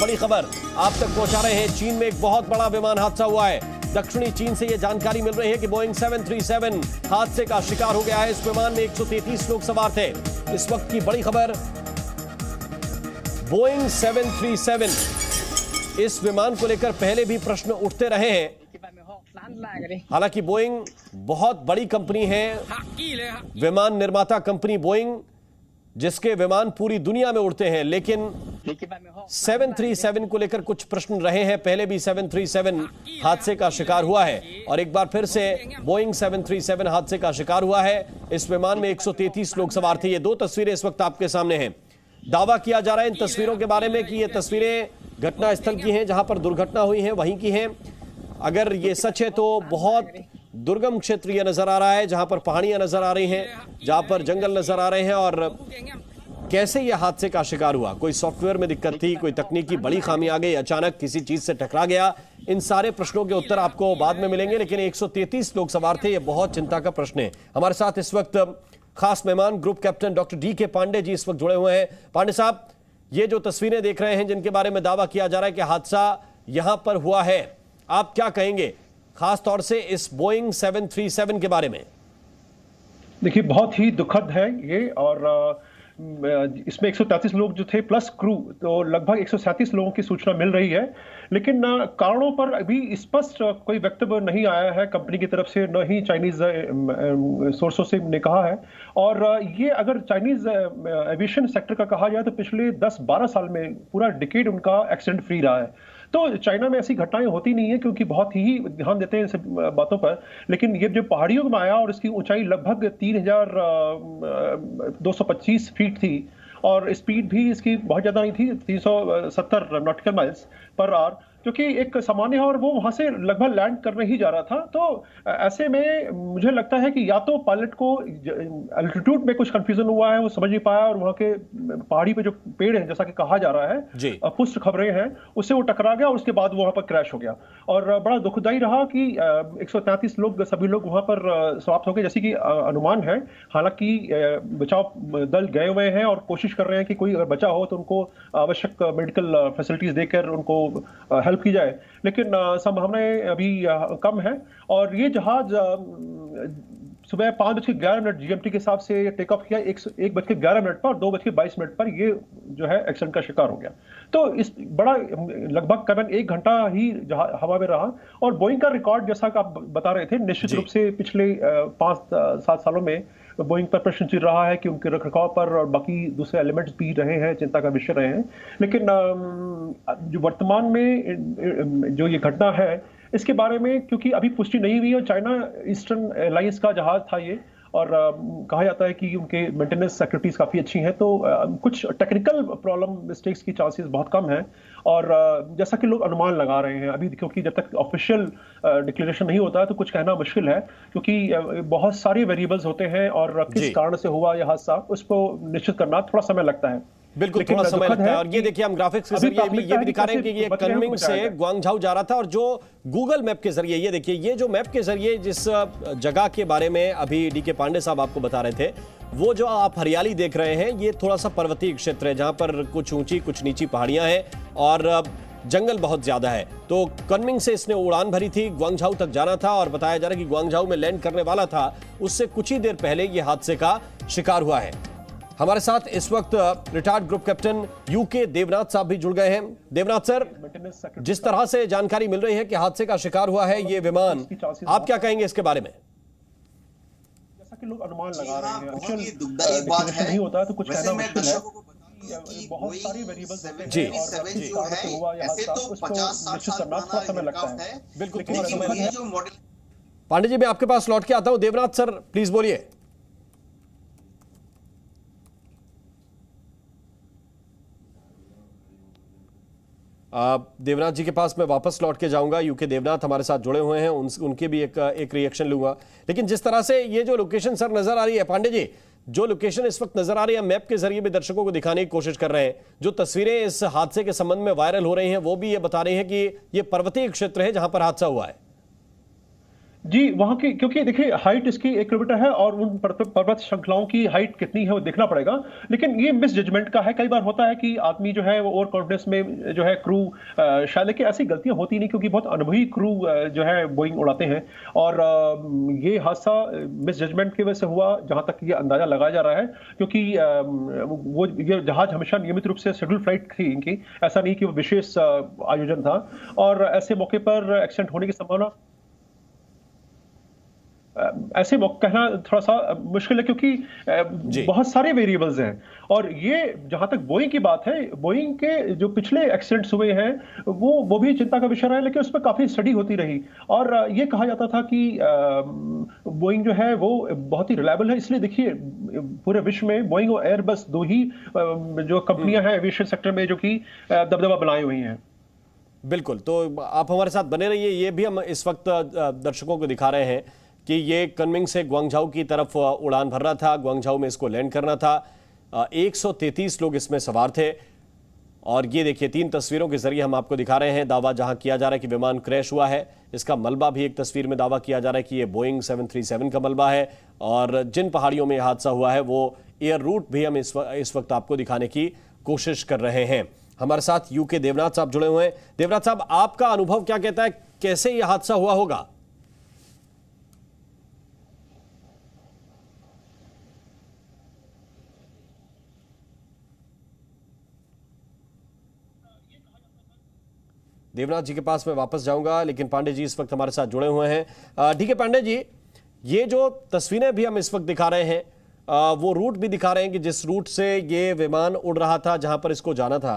बड़ी खबर आप तक पहुंचा रहे हैं। चीन में एक बहुत बड़ा विमान हादसा हुआ है। दक्षिणी चीन से यह जानकारी मिल रही है कि बोइंग 737 हादसे का शिकार हो गया है। इस विमान में 133 लोग सवार थे। इस वक्त की बड़ी खबर, बोइंग 737, इस विमान को लेकर पहले भी प्रश्न उठते रहे हैं। हालांकि बोइंग बहुत बड़ी कंपनी है, विमान निर्माता कंपनी बोइंग, जिसके विमान पूरी दुनिया में उड़ते हैं, लेकिन 737 को लेकर कुछ प्रश्न रहे हैं। पहले भी 737 हादसे का शिकार हुआ है और एक बार फिर से बोइंग 737 हादसे का शिकार हुआ है। इस विमान में 133 लोग सवार थे। ये दो तस्वीरें इस वक्त आपके सामने हैं। दावा किया जा रहा है इन तस्वीरों के बारे में कि ये तस्वीरें घटनास्थल की हैं, जहां पर दुर्घटना हुई है वहीं की हैं। अगर ये सच है तो बहुत दुर्गम क्षेत्र यह नजर आ रहा है, जहां पर पहाड़ियां नजर आ रही हैं, जहां पर जंगल नजर आ रहे हैं। और कैसे यह हादसे का शिकार हुआ? कोई सॉफ्टवेयर में दिक्कत थी, कोई तकनीकी बड़ी खामी आ गई, अचानक किसी चीज से टकरा गया? इन सारे प्रश्नों के उत्तर आपको बाद में मिलेंगे, लेकिन 133 लोग सवार थे, यह बहुत चिंता का प्रश्न है। हमारे साथ इस वक्त खास मेहमान group captain doctor D K. Pande ji इस वक्त जुड़े हुए हैं। पांडे साहब, ये जो तस्वीरें देख रहे हैं जिनके बारे में दावा किया जा रहा है कि हादसा यहां पर हुआ है, आप क्या कहेंगे खास तौर से इस बोइंग 737 के बारे में? देखिए, बहुत ही दुखद है ये, और इसमें 133 लोग जो थे प्लस क्रू, तो लगभग 137 लोगों की सूचना मिल रही है। लेकिन कारणों पर अभी स्पष्ट कोई वक्तव्य नहीं आया है कंपनी की तरफ से, न ही चाइनीज सोर्सों से ने कहा है। और ये अगर चाइनीज एविएशन सेक्टर का कहा जाए तो पिछले 10-12 साल में पूरा डिकेड उनका एक्सीडेंट फ्री रहा है। तो चाइना में ऐसी घटनाएं होती नहीं है क्योंकि बहुत ही ध्यान देते हैं इन सब बातों पर। लेकिन ये जो पहाड़ियों में आया और इसकी ऊंचाई लगभग 3225 फीट थी और स्पीड भी इसकी बहुत ज़्यादा नहीं थी, 370 नॉटिकल माइल्स पर आवर, जो कि एक सामान्य है, और वो वहां से लगभग लैंड करने ही जा रहा था। तो ऐसे में मुझे लगता है कि या तो पायलट को अल्टीट्यूड में कुछ कंफ्यूजन हुआ है, वो समझ नहीं पाया, और वहां के पहाड़ी पे जो पेड़ है, जैसा कि कहा जा रहा है, पुष्ट खबरें हैं, उससे वो टकरा गया और उसके बाद वहां पर क्रैश हो गया। और बड़ा दुखदाई रहा कि 133 लोग, सभी लोग वहां पर समाप्त हो गए, जैसे कि अनुमान है। हालांकि बचाव दल गए हुए हैं और कोशिश कर रहे हैं कि कोई अगर बचा हो तो उनको आवश्यक मेडिकल फैसिलिटीज देकर उनको हेल्प की जाए, लेकिन संभावनाएं अभी कम है। और ये जहाज सुबह 5:11 GMT के हिसाब से टेक ऑफ किया 1:11 पर और 2:22 पर ये जो है एक्सीडेंट का शिकार हो गया। तो इस बड़ा लगभग करीबन 1 घंटा ही हवा में रहा। और बोइंग का रिकॉर्ड, जैसा कि आप बता रहे थे, निश्चित रूप से पिछले 5-7 सालों में बोइंग पर प्रश्न चिन्ह रहा है कि उनके रखरखाव पर और बाकी दूसरे एलिमेंट्स भी रहे हैं, चिंता का विषय रहे हैं। लेकिन जो वर्तमान में जो ये घटना है, इसके बारे में क्योंकि अभी पुष्टि नहीं हुई है, चाइना ईस्टर्न एयरलाइंस का जहाज था ये, और कहा जाता है कि उनके मेंटेनेंस एक्टिविटीज काफ़ी अच्छी हैं, तो कुछ टेक्निकल प्रॉब्लम मिस्टेक्स की चांसेस बहुत कम हैं। और जैसा कि लोग अनुमान लगा रहे हैं अभी, क्योंकि जब तक ऑफिशियल डिक्लेरेशन नहीं होता है तो कुछ कहना मुश्किल है, क्योंकि बहुत सारे वेरिएबल्स होते हैं और किस कारण से हुआ यह हादसा उसको निश्चित करना थोड़ा समय लगता है। बिल्कुल, थोड़ा समय लगता है। और ये देखिए, हम ग्राफिक्स के जरिए ये भी दिखा रहे हैं कि ये कनमिंग से ग्वांगझाऊ जा रहा था, और जो गूगल मैप के जरिए, ये देखिए, ये जो मैप के जरिए जिस जगह के बारे में अभी डी.के. पांडे साहब आपको बता रहे थे, वो जो आप हरियाली देख रहे हैं, ये थोड़ा सा पर्वतीय क्षेत्र है, जहां पर कुछ ऊंची कुछ नीची पहाड़ियां हैं और जंगल बहुत ज्यादा है। तो कनमिंग से इसने उड़ान भरी थी, ग्वांगझाऊ तक जाना था, और बताया जा रहा है कि ग्वांगझाऊ में लैंड करने वाला था, उससे कुछ ही देर पहले ये हादसे का शिकार हुआ है। हमारे साथ इस वक्त retired group captain UK Devnath साहब भी जुड़ गए हैं। देवनाथ सर, जिस तरह से जानकारी मिल रही है कि हादसे का शिकार हुआ है ये विमान, आप क्या कहेंगे इसके बारे में? जैसा कि लोग अनुमान लगा रहे हैं, बहुत ही दुखदाई बात है, नहीं होता तो कुछ कहना मुश्किल है। बहुत सारी वेरिएबल्स हैं जी, जो है ऐसे तो 50-60 साल थोड़ा समय लगता है। बिल्कुल, थोड़ा समय लगता है। पांडे जी, मैं आपके पास लौट के आता हूं। देवनाथ सर, प्लीज बोलिए। देवनाथ जी के पास मैं वापस लौट के जाऊंगा। यूके देवनाथ हमारे साथ जुड़े हुए हैं, उनके भी एक रिएक्शन लूंगा। लेकिन जिस तरह से ये जो लोकेशन सर नजर आ रही है, पांडे जी, जो लोकेशन इस वक्त नजर आ रही है, मैप के जरिए भी दर्शकों को दिखाने की कोशिश कर रहे हैं, जो तस्वीरें इस हादसे के संबंध में वायरल हो रही हैं, वो भी ये बता रही हैं कि ये पर्वतीय क्षेत्र है जहां पर हादसा हुआ है। जी, वहाँ की क्योंकि देखिए हाइट इसकी 1 किलोमीटर है और उन पर्वत श्रृंखलाओं की हाइट कितनी है वो देखना पड़ेगा। लेकिन ये मिस जजमेंट का है, कई बार होता है कि आदमी जो है वो ओवर कॉन्फिडेंस में जो है क्रू शायद, लेकिन ऐसी गलतियां होती नहीं क्योंकि बहुत अनुभवी क्रू जो है बोइंग उड़ाते हैं। और ये हादसा मिस जजमेंट की वजह से हुआ जहां तक ये अंदाजा लगाया जा रहा है, क्योंकि वो ये जहाज हमेशा नियमित रूप से शेड्यूल फ्लाइट थी इनकी, ऐसा नहीं कि वो विशेष आयोजन था। और ऐसे मौके पर एक्सीडेंट होने की संभावना, ऐसे कहना थोड़ा सा मुश्किल है क्योंकि बहुत सारे वेरिएबल्स हैं। और ये जहां तक बोइंग की बात है, बोइंग के जो पिछले एक्सीडेंट्स हुए हैं वो भी चिंता का विषय रहा है, लेकिन उस पर काफी स्टडी होती रही। और ये कहा जाता था कि बोइंग जो है वो बहुत ही रिलायबल है। इसलिए देखिए पूरे विश्व में बोइंग और एयरबस दो ही जो कंपनियां हैं एविएशन सेक्टर में जो कि दबदबा बनाई हुई हैं। बिल्कुल, तो आप हमारे साथ बने रहिए। ये भी हम इस वक्त दर्शकों को दिखा रहे हैं कि ये कुनमिंग से ग्वांगझाऊ की तरफ उड़ान भर रहा था, ग्वांगझाऊ में इसको लैंड करना था। 133 लोग इसमें सवार थे। और ये देखिए 3 तस्वीरों के जरिए हम आपको दिखा रहे हैं। दावा जहां किया जा रहा है कि विमान क्रैश हुआ है, इसका मलबा भी एक तस्वीर में दावा किया जा रहा है कि ये बोइंग 737 का मलबा है। और जिन पहाड़ियों में हादसा हुआ है वो एयर रूट भी हम इस वक्त आपको दिखाने की कोशिश कर रहे हैं। हमारे साथ यूके देवनाथ साहब जुड़े हुए हैं। देवनाथ साहब, आपका अनुभव क्या कहता है, कैसे यह हादसा हुआ होगा? देवनाथ जी के पास मैं वापस जाऊंगा, लेकिन पांडे जी इस वक्त हमारे साथ जुड़े हुए हैं। ठीक है पांडे जी, ये जो तस्वीरें भी हम इस वक्त दिखा रहे हैं, वो रूट भी दिखा रहे हैं कि जिस रूट से ये विमान उड़ रहा था, जहां पर इसको जाना था।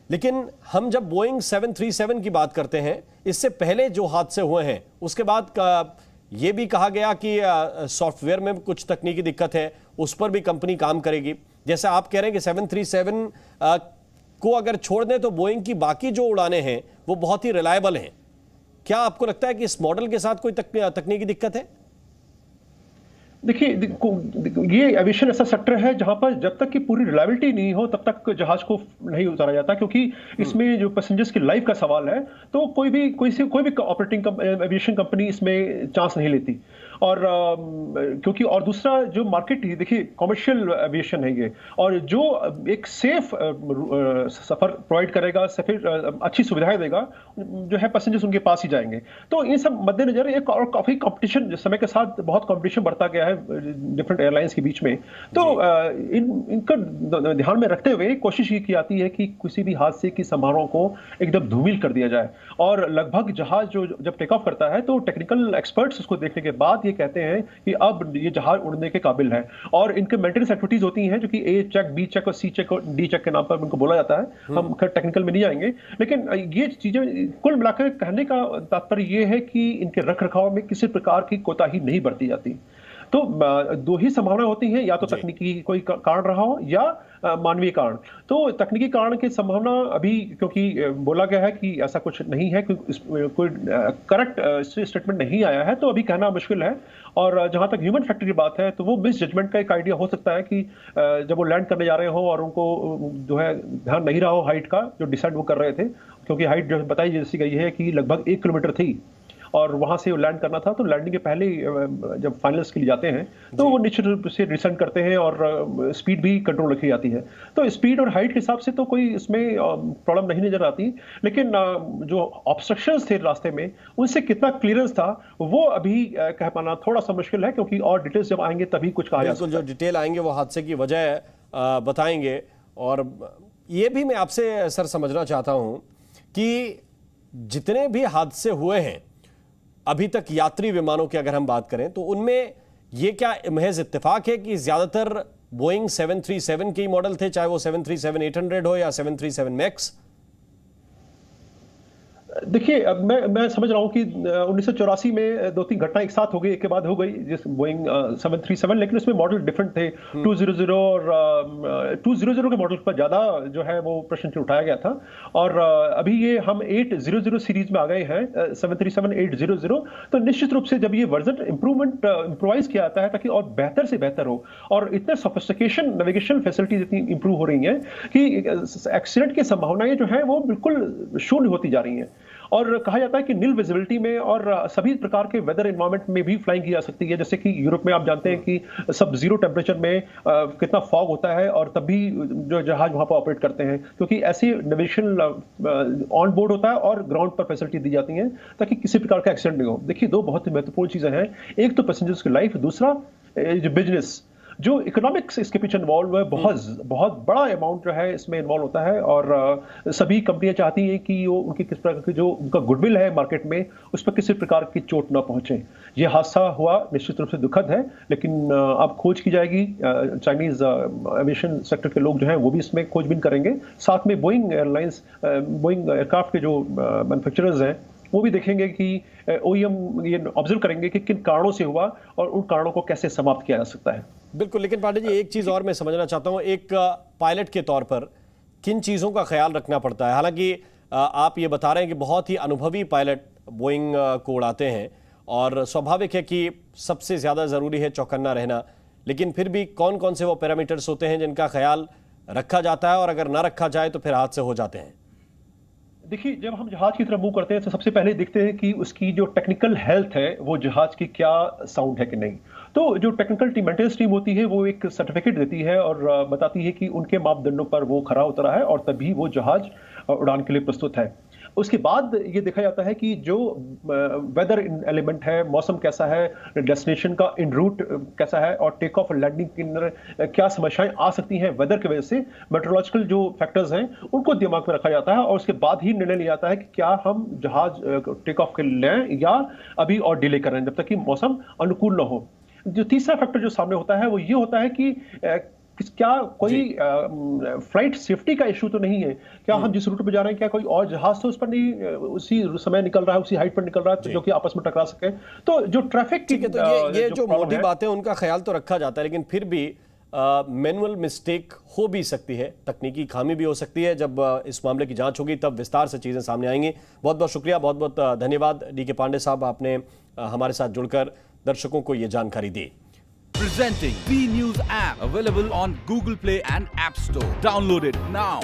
लेकिन हम जब बोइंग 737 की बात करते हैं, इससे पहले जो हादसे हुए हैं उसके बाद ये भी कहा गया कि सॉफ्टवेयर में कुछ तकनीकी दिक्कत है, उस पर भी कंपनी काम करेगी। जैसे आप कह रहे हैं कि 737 को अगर छोड़ दें तो बोइंग की बाकी जो उड़ानें हैं वो बहुत ही रिलायबल हैं। क्या आपको लगता है कि इस मॉडल के साथ कोई तकनीकी दिक्कत है? देखिए ये एविएशन ऐसा सेक्टर है जहां पर जब तक की पूरी रिलायबिलिटी नहीं हो तब तक जहाज को नहीं उतारा जाता, क्योंकि इसमें जो पैसेंजर्स की लाइफ का सवाल है तो कोई भी ऑपरेटिंग एविएशन कंपनी इसमें चांस नहीं लेती। और क्योंकि और दूसरा जो मार्केट ही देखिए कमर्शियल एविएशन है ये, और जो एक सेफ सफर प्रोवाइड करेगा, अच्छी सुविधाएं देगा, जो है पैसेंजर्स उनके पास ही जाएंगे। तो इन सब मद्देनजर एक और काफी कंपटीशन समय के साथ बहुत कंपटीशन बढ़ता गया है डिफरेंट एयरलाइंस के बीच में। तो इनका ध्यान में रखते हुए कोशिश ये की जाती है कि किसी भी हादसे की संभावनाओं को एकदम धूमिल कर दिया जाए। और लगभग जहाज जो जब टेक ऑफ करता है तो टेक्निकल एक्सपर्ट्स उसको देखने के बाद ये कहते हैं कि अब ये जहाज उड़ने के काबिल है। और इनके मेंटेनेंस एक्टिविटीज होती हैं जो कि ए चेक, बी चेक और सी चेक और डी चेक के नाम पर इनको बोला जाता है। हम टेक्निकल में नहीं जाएंगे, लेकिन ये चीजें कुल मिलाकर कहने का तात्पर्य ये है कि इनके रख रखाव में किसी प्रकार की कोताही नहीं बरती जाती। तो दो ही संभावना होती है, या तो तकनीकी कोई कारण रहा हो या मानवीय कारण। तो तकनीकी कारण की संभावना अभी, क्योंकि बोला गया है कि ऐसा कुछ नहीं है, कोई करेक्ट स्टेटमेंट नहीं आया है, तो अभी कहना मुश्किल है। और जहां तक ह्यूमन फैक्टर की बात है तो वो मिस जजमेंट का एक आइडिया हो सकता है कि जब वो लैंड करने जा रहे हो और उनको जो है ध्यान नहीं रहा हो हाइट का, जो डिसाइड वो कर रहे थे, क्योंकि हाइट जो बताई जैसी गई है कि लगभग 1 किलोमीटर थी और वहां से लैंड करना था। तो लैंडिंग के पहले जब फाइनल्स के लिए जाते हैं तो वो निश्चित रूप से डिसेंड करते हैं और स्पीड भी कंट्रोल रखी जाती है। तो स्पीड और हाइट के हिसाब से तो कोई इसमें प्रॉब्लम नहीं नजर आती, लेकिन जो ऑब्स्ट्रक्शंस थे रास्ते में उनसे कितना क्लियरेंस था वो अभी कह पाना थोड़ा सा मुश्किल है, क्योंकि और डिटेल्स जब आएंगे तभी कुछ कहा जा सकता है। जो डिटेल आएंगे वो हादसे की वजह बताएंगे। और ये भी मैं आपसे सर समझना चाहता हूं कि जितने भी हादसे हुए हैं अभी तक यात्री विमानों की अगर हम बात करें तो उनमें यह क्या महज इत्तेफाक है कि ज्यादातर बोइंग 737 के ही मॉडल थे, चाहे वो 737-800 हो या 737 मैक्स? देखिए अब मैं समझ रहा हूँ कि 1984 में 2-3 घटना एक साथ हो गई, एक के बाद हो गई, जिस बोइंग 737, लेकिन उसमें मॉडल डिफरेंट थे। 200 और 200 के मॉडल पर ज्यादा जो है वो प्रश्न उठाया गया था। और अभी ये हम 800 सीरीज में आ गए हैं, 737-800। तो निश्चित रूप से जब ये वर्जन इम्प्रोवाइज किया जाता है ताकि और बेहतर से बेहतर हो, और इतने सोफिस्टिकेशन नेविगेशन फैसिलिटीज इतनी इंप्रूव हो रही हैं कि एक्सीडेंट की संभावनाएं जो है वो बिल्कुल शून्य होती जा रही हैं। और कहा जाता है कि नील विजिबिलिटी में और सभी प्रकार के वेदर एनवायरनमेंट में भी फ्लाइंग की जा सकती है। जैसे कि यूरोप में आप जानते हैं कि सब जीरो टेम्परेचर में कितना फॉग होता है और तब भी जो जहाज वहां पर ऑपरेट करते हैं, क्योंकि ऐसी नेविगेशन ऑन बोर्ड होता है और ग्राउंड पर फैसिलिटी दी जाती है ताकि किसी प्रकार का एक्सीडेंट नहीं हो। देखिए, दो बहुत ही महत्वपूर्ण चीजें हैं, एक तो पैसेंजर्स की लाइफ, दूसरा जो बिजनेस, जो इकोनॉमिक्स इसके पीछे इन्वॉल्व है, बहुत बड़ा अमाउंट जो है इसमें इन्वॉल्व होता है। और सभी कंपनियां चाहती हैं कि वो उनकी किस प्रकार की जो उनका गुडविल है मार्केट में, उस पर किसी प्रकार की चोट ना पहुंचे। ये हादसा हुआ निश्चित रूप से दुखद है, लेकिन अब खोज की जाएगी। चाइनीज एविएशन सेक्टर के लोग जो हैं वो भी इसमें खोजबीन करेंगे। साथ में बोइंग एयरलाइंस, बोइंग एयरक्राफ्ट के जो मैन्युफैक्चरर्स हैं वो भी देखेंगे कि ओईएम ये ऑब्जर्व करेंगे कि किन कारणों से हुआ और उन कारणों को कैसे समाप्त किया जा सकता है। बिल्कुल, लेकिन पांडे जी, एक चीज और मैं समझना चाहता हूं, एक पायलट के तौर पर किन चीजों का ख्याल रखना पड़ता है? हालांकि आप ये बता रहे हैं कि बहुत ही अनुभवी पायलट बोइंग को उड़ाते हैं और स्वाभाविक है कि सबसे ज्यादा जरूरी है चौकन्ना रहना, लेकिन फिर भी कौन कौन से वो पैरामीटर्स होते हैं जिनका ख्याल रखा जाता है और अगर ना रखा जाए तो फिर हादसे हो जाते हैं? देखिए, जब हम जहाज की तरफ मूव करते हैं तो सबसे पहले देखते हैं कि उसकी जो टेक्निकल हेल्थ है वो जहाज की क्या साउंड है कि नहीं। तो जो टेक्निकल टीम, मेंटेनेंस टीम होती है, वो एक सर्टिफिकेट देती है और बताती है कि उनके मापदंडों पर वो खरा उतरा है और तभी वो जहाज उड़ान के लिए प्रस्तुत है। उसके बाद ये देखा जाता है कि जो वेदर एलिमेंट है, मौसम कैसा है, डेस्टिनेशन का इन रूट कैसा है और टेक ऑफ और लैंडिंग के अंदर क्या समस्याएं आ सकती हैं वेदर की वजह से, मेट्रोलॉजिकल जो फैक्टर्स हैं उनको दिमाग में रखा जाता है और उसके बाद ही निर्णय लिया जाता है कि क्या हम जहाज टेक ऑफ के लें या अभी और डिले करें जब तक कि मौसम अनुकूल न हो। जो तीसरा फैक्टर जो सामने होता है वो ये होता है कि क्या कोई फ्लाइट सेफ्टी का इशू तो नहीं है, क्या हम जिस रूट पर जा रहे हैं क्या कोई और जहाज तो उस पर नहीं उसी समय निकल रहा है, उसी हाइट पर निकल रहा है जो कि आपस में टकरा सके। तो जो ट्रैफिक की तो ये जो मोटी बातें उनका ख्याल तो रखा जाता है, लेकिन फिर भी मैनुअल मिस्टेक हो भी सकती है, तकनीकी खामी भी हो सकती है। जब इस मामले की जांच होगी तब विस्तार से चीजें सामने आएंगी। बहुत बहुत शुक्रिया, बहुत बहुत धन्यवाद डीके पांडे साहब, आपने हमारे साथ जुड़कर दर्शकों को ये जानकारी दी। Presenting B News app, available on Google Play and App Store. Download it now.